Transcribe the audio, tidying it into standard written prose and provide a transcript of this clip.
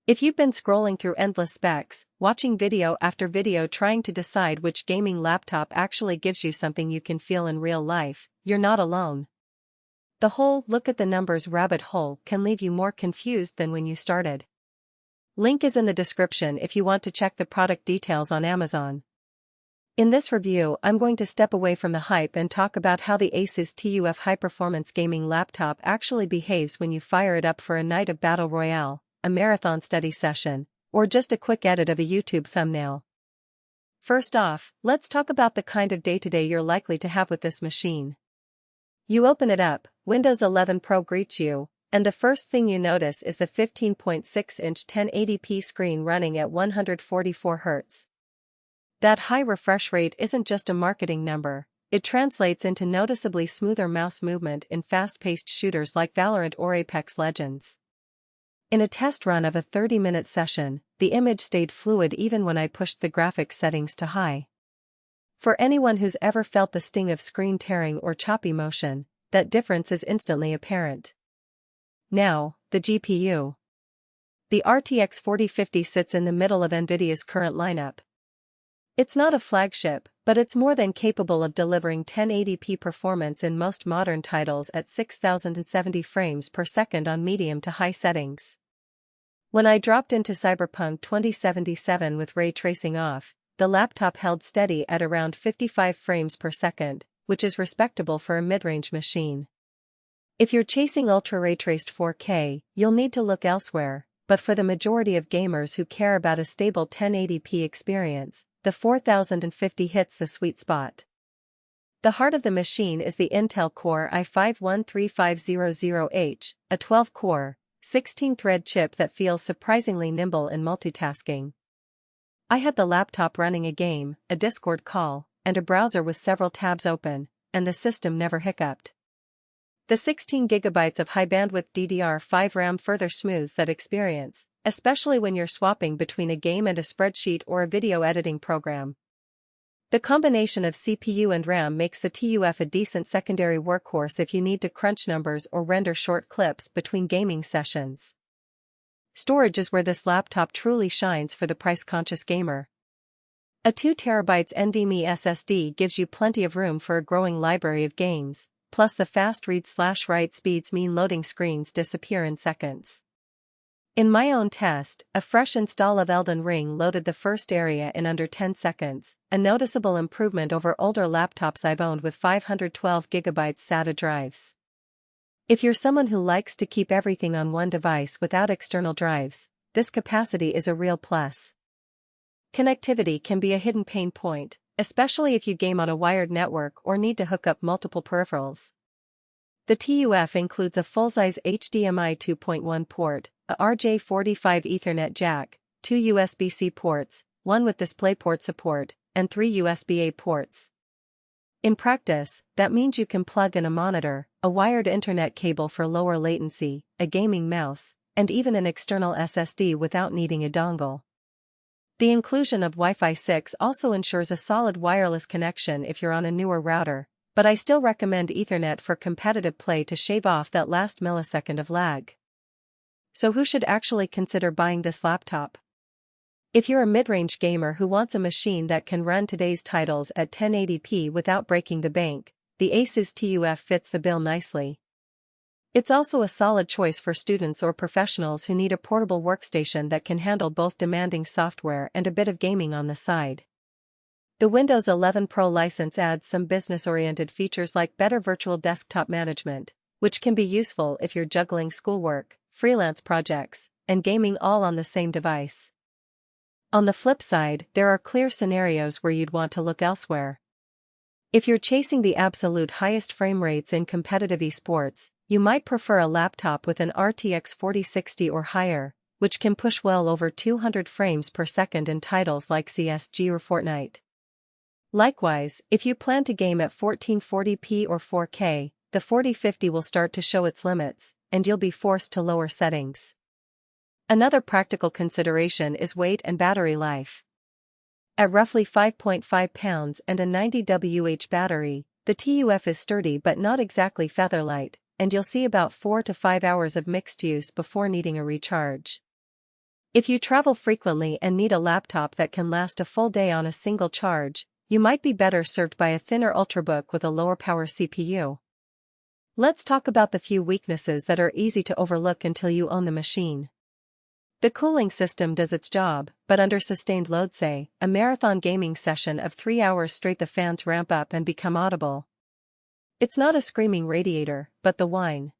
If you've been scrolling through endless specs, watching video after video trying to decide which gaming laptop actually gives you something you can feel in real life, you're not alone. The whole "look at the numbers" rabbit hole can leave you more confused than when you started. Link is in the description if you want to check the product details on Amazon. In this review, I'm going to step away from the hype and talk about how the ASUS TUF high-performance gaming laptop actually behaves when you fire it up for a night of battle royale, a marathon study session, or just a quick edit of a YouTube thumbnail. First off, let's talk about the kind of day-to-day you're likely to have with this machine. You open it up, Windows 11 Pro greets you, and the first thing you notice is the 15.6-inch 1080p screen running at 144 Hz. That high refresh rate isn't just a marketing number, it translates into noticeably smoother mouse movement in fast-paced shooters like Valorant or Apex Legends. In a test run of a 30-minute session, the image stayed fluid even when I pushed the graphics settings to high. For anyone who's ever felt the sting of screen tearing or choppy motion, that difference is instantly apparent. Now, the GPU. The RTX 4050 sits in the middle of NVIDIA's current lineup. It's not a flagship, but it's more than capable of delivering 1080p performance in most modern titles at 6070 frames per second on medium to high settings. When I dropped into Cyberpunk 2077 with ray tracing off, the laptop held steady at around 55 frames per second, which is respectable for a mid-range machine. If you're chasing ultra ray-traced 4K, you'll need to look elsewhere, but for the majority of gamers who care about a stable 1080p experience, the 4050 hits the sweet spot. The heart of the machine is the Intel Core i5-13500H, a 12-core, 16-thread chip that feels surprisingly nimble in multitasking. I had the laptop running a game, a Discord call, and a browser with several tabs open, and the system never hiccuped. The 16GB of high-bandwidth DDR5 RAM further smooths that experience, especially when you're swapping between a game and a spreadsheet or a video editing program. The combination of CPU and RAM makes the TUF a decent secondary workhorse if you need to crunch numbers or render short clips between gaming sessions. Storage is where this laptop truly shines for the price-conscious gamer. A 2TB NVMe SSD gives you plenty of room for a growing library of games, plus the fast read/write speeds mean loading screens disappear in seconds. In my own test, a fresh install of Elden Ring loaded the first area in under 10 seconds, a noticeable improvement over older laptops I've owned with 512GB SATA drives. If you're someone who likes to keep everything on one device without external drives, this capacity is a real plus. Connectivity can be a hidden pain point, especially if you game on a wired network or need to hook up multiple peripherals. The TUF includes a full-size HDMI 2.1 port, a RJ45 Ethernet jack, 2 USB-C ports, one with DisplayPort support, and 3 USB-A ports. In practice, that means you can plug in a monitor, a wired internet cable for lower latency, a gaming mouse, and even an external SSD without needing a dongle. The inclusion of Wi-Fi 6 also ensures a solid wireless connection if you're on a newer router, but I still recommend Ethernet for competitive play to shave off that last millisecond of lag. So who should actually consider buying this laptop? If you're a mid-range gamer who wants a machine that can run today's titles at 1080p without breaking the bank, the ASUS TUF fits the bill nicely. It's also a solid choice for students or professionals who need a portable workstation that can handle both demanding software and a bit of gaming on the side. The Windows 11 Pro license adds some business-oriented features like better virtual desktop management, which can be useful if you're juggling schoolwork, freelance projects, and gaming all on the same device. On the flip side, there are clear scenarios where you'd want to look elsewhere. If you're chasing the absolute highest frame rates in competitive esports, you might prefer a laptop with an RTX 4060 or higher, which can push well over 200 frames per second in titles like CS:GO or Fortnite. Likewise, if you plan to game at 1440p or 4K, the 4050 will start to show its limits, and you'll be forced to lower settings. Another practical consideration is weight and battery life. At roughly 5.5 pounds and a 90 Wh battery, the TUF is sturdy but not exactly featherlight, and you'll see about 4 to 5 hours of mixed use before needing a recharge. If you travel frequently and need a laptop that can last a full day on a single charge, you might be better served by a thinner Ultrabook with a lower power CPU. Let's talk about the few weaknesses that are easy to overlook until you own the machine. The cooling system does its job, but under sustained load, say, a marathon gaming session of 3 hours straight, the fans ramp up and become audible. It's not a screaming radiator, but the whine.